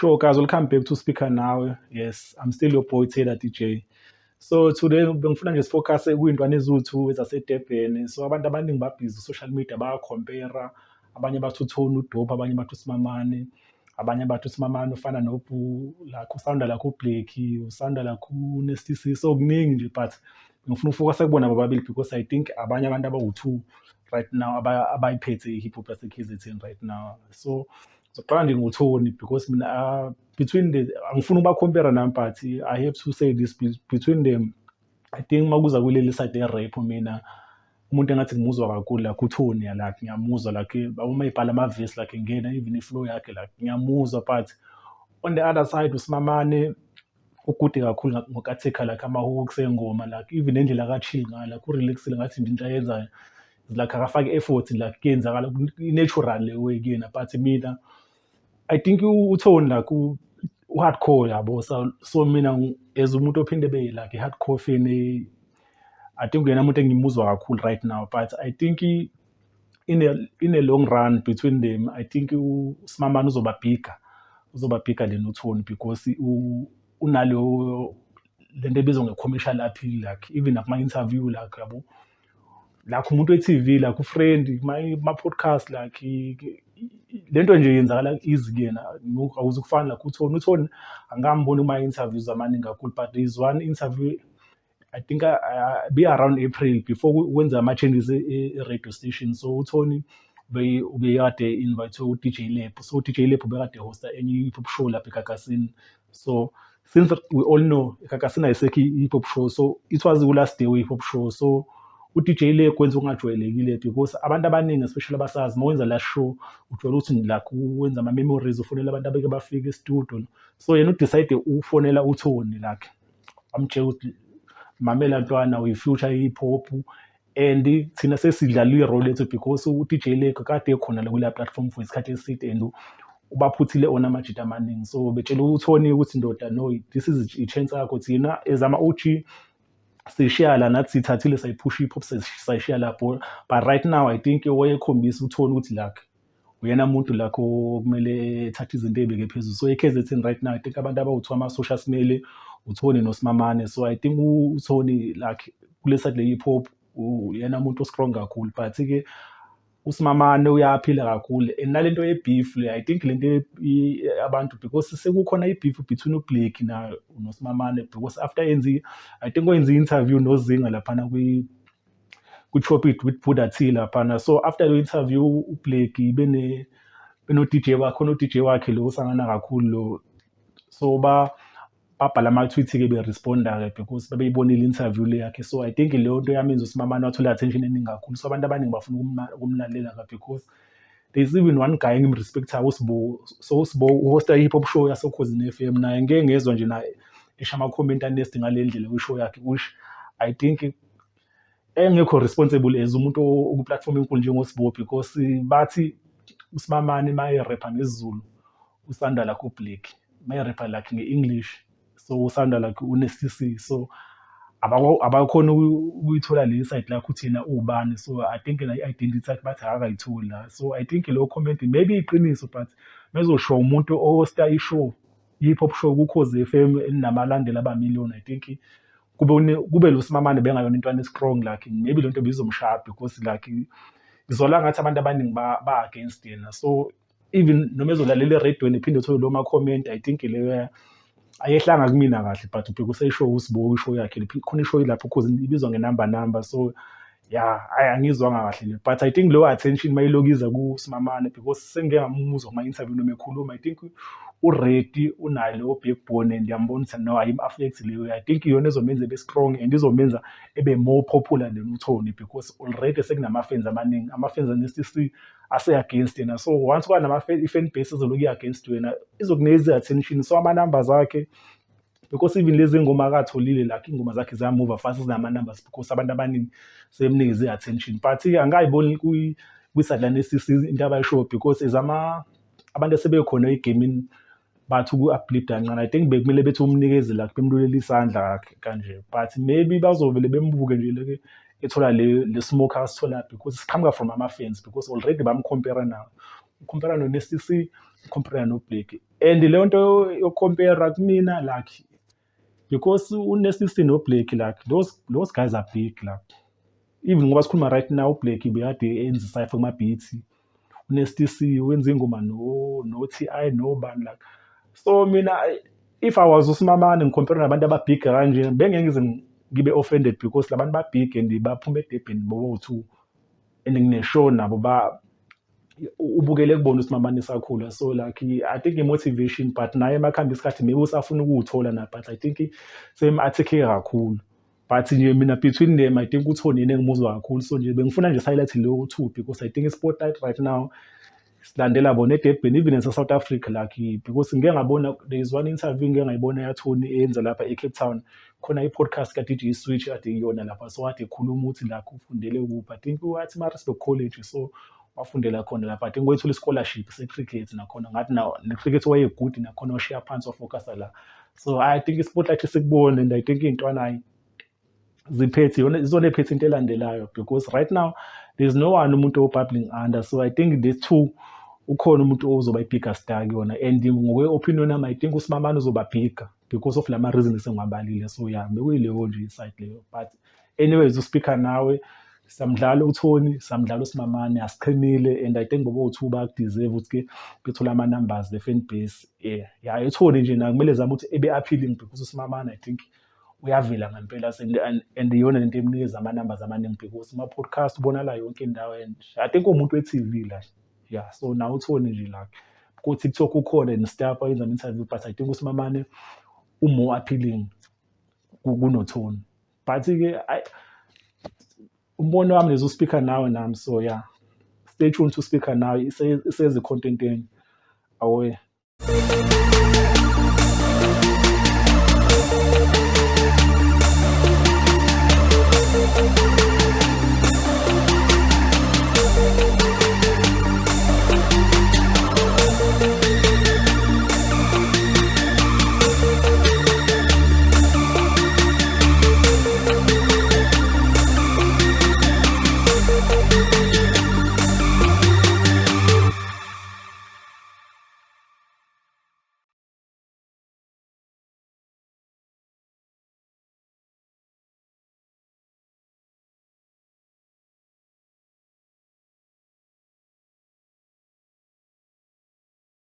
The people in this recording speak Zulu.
Sure, guys, welcome back to Speaker Now. Yes, I'm still your boy Taylor DJ. So today bengifuna nje sifocus kwintwana ezithu ezaseDurban. So abantu abaningi babhizi social media baya-compare. Abanye bathi uTony uDope, abanye bathi uSimamane, abanye bathi uSimamane ufana noBhu, like usanda like uBlakey, usanda like uNasty C. So kuningi nje, but ngifuna ukufocus kubona bobabili because I think abanye abantu abawu-two right now abayiphethe i-hip hop yase-KZN right now. So ngizoqala nje ngoTony because mina between the angifuni ukuba-compare nami, but I have to say this between them. I think uma kuza kuleli side ye-rap mina umuntu engathi ngimuzwa kakhulu like uTony like ngiyamuzwa like uma ebhala ama-verse like ngena even i-flow yakhe like ngiyamuzwa, but on the other side uSimamane ugude kakhulu ngokuthekha like ama-hooks engoma like even nendlela ka-chill ngayo like urelaxile ngathi nje into ayenzayo is like akafake effort like kuyenzakala i-natural le way kuyena, but mina I think uTony like u-hardcore yabo. So mina as umuntu ophinde ebe like i-hardcore fan I think uyena umuntu engimuzwa kakhulu right now, but I think in a long run between them I think uSimamane uzoba bigger than uTony because unalo lento ebizwa nge-commercial appeal like even nakuma-interview like yabo like umuntu we-TV like ufriend ma-podcast like lento nje yenzakala easy kuyena. Awuzukufana like uTony angikamboni kuma-interviews amaningi kakhulu, but there is one interview I think be around April before wenza ama-changes e-radio station. So uTony ubekade invite u-DJ Lebo, so uDJ Lebo bekade hosta enye i-hip hop show lapha eGagasini. So since we all know eGagasini ayisekho i-hip hop show, so it was the-last day we-hip hop show. So uDJ Lebo kwenza okungajwayelekile because abantu abaningi especially abasazi uma wenza la show ujwayele ukuthi like wenza ama-memories, ufonela abantu abeke bafike e-studio. So yena udecide ufonela uTony like amtshela ukuthi mamela ntwana uyi-future ye-hip hop and thina sesidlala i-role yethu because u-DJ Lebo kade ekhona la kuleya platform for isikhathi eside and ubaphuthile on amajita amaningi. So betshela uTony ukuthi ndoda no, this is i-chance yakho, thina as ama-OG sishiya la nathi sithathile sayiphusha i-hip hop sayishiya lapho, but right now I think wayekhombisa uTony ukuthi like uyena muntu like okumele ethathe izinto ey'beke phezulu. So e-KZN right now I think abantu abawu-two ama-social smele uTony noSimamane. So I think uTony like kule side le-hip hop uyena muntu o-strong kakhulu, but-ke uSimamane uyaphila kakhulu and nalento ye-beef le I think lento abantu because sekukhona i-beef between uBlakey noSimamane because after I think wenze i-interview noZinga laphana ku-Chop It with Buddha T laphana. So after the interview uBlakey beno-DJ wakhe, ono-DJ wakhe lo osangana kakhulu lo, so babhala ama-tweet-ke be-responda-ke because babeyibonile i-interview le yakhe. So I think leyo nto yamenza uSimamane wathola attention eningi kakhulu, so abantu abaningi bafuna ukumlalela because there's even one guy engimrespectayo uSbo. So uSbo uhosta i-hip hop show yaseKhosini FM, naye ngeke ngezwa nje naye esha ama-comment anesti ngale ndlela kwi-show yakhe, which I think engekho responsible as umuntu oku-platform enkulu njengoSbo because bathi uSimamane maye-rapper ngesiZulu usanda like uBlakey, maye-rapper like nge-English so usanda like uNasty C. So abakhona ukuyithola le side lakho uthi yena ubani. So I think i-identity yakhe bathi akakayitholi la. So I think leyo comment maybe iqiniso, but mezosho umuntu ohosta i-show i-hip hop show kuKhozi FM eninabalandeli abamiliyoni, I think kube lo Simamane bengayona intwana e-strong like maybe lento bizomshaya because like ngizola ngathi abantu abaningi ba-against yena. So even noma ezolalela eradweni iphinde uthole lo ma-comment I think leyo ayehlanga kumina kahle, but ubheka useyisho uSbo ishow yakhe khona ishow ilapho cause ibizwa nge-number. So yeah, angizwanga kahle le, but I think leyo attention mayilokiza kuSimamane because sengike ngamuzwa kuma-interview noma ekhuluma I think u-ready unayo leyo backbone and ngiyambona ukuthi no ayim-affect leyo. I think iyona ezomenza ebe strong and izomenza ebe more popular than uTony because already sekunama-fans amaningi, ama-fans aNasty C ase-against yena. So once i-fan base ezoloku i-against wena izokunikeza i-attention, so ama-numbers akhe because even lezi ngoma akatholile like ingoma zakhe ziyamuva fast zinama-numbers because abantu abaningi sebemnikeze i-attention, but-ke angayiboni kwi-side laNasty C into abayishoyo because abantu asebekhona egamini bathi uku-uplifta kancane. I think bekumele bethi umnikeze like bemlulele isandla kanje, but maybe bazovele bembuke nje ethola le smoke asithola because siqhamuka from ama-fans because already bamkhompera nawo. Ukhompera no-Nasty C, ukhompera no-Blxckie. And leyo nto yokukhompera kumina like because u-Nasty C no-Blxckie like those guys are big like even ngoba sikhuluma right now uBlxckie bekade enza i-cypher kuma-beats. U-Nasty C wenza ingoma no-T.I. nobani like so mina if I was uSimamane ngikhompera nabantu ababhig kanje bengeke ngize ngibe offended because labantu babhig and baphuma eDurban bobo-2 and ngine-show nabo ubukele kubona uSimamane esakhula so like I think i-motivation but naye makuhamba isikhathi maybe usafuna ukuwuthola na but I think semi-attack-eke kakhulu but nje mina between them I think uThoni yena engimuzwa kakhulu so nje bengifuna nje si-highlight leyo two because I think i-spotlight right now silandela bona eDurban even nase-South Africa like because ngike ngabona there is one interview ngike ngayibona yaThoni eyenza lapha eCape Town khona i-podcast ka-DJ Switch kade iyona lapha so kade ekhuluma ukuthi like ufundele kuphi I think wathi Maritzburg College so wafundela khona lapha I think wayethola i-scholarship se-cricket nakhona ngathi na ne-cricket waye-good nakhona washiya phansi wafocusa la so I think i-spotlight isikubona and I think iy'ntwana ziphethe izona ey'phethe into elandelayo because right now there's no one umuntu o-bubbling under so I think the two ukhona umuntu ozoba i-bigger star kuyona and ngokwe-opinion yami I think uSimamane uzoba bigger because of lama reasons engiwabalile so yeah bekuyileyo nje iside leyo but anyways uspeaker nawe samdlala uThoni samdlala uSimamane asiqinile and I think bobo-two bayakudeserve ukuthi-ke bethole ama-numbers the fan base yeah uThoni nje naye kumele zame ukuthi ebe-appealing because uSimamane I think uyavela ngempela and iyona lento emnikeza ama-numbers amaningi because ama-podcast ubona la yonke indawo and I think uwumuntu we-T_V la yeah so nawe uThoni nje like ku-TikTok ukhona and stuff ayenza ama-interview but I think uSimamane more appealing kunoThoni but-ke umbono wami lezi u-speaker nawe nami so yeah stay tuned to speaker nawe iseza i-content enye awe.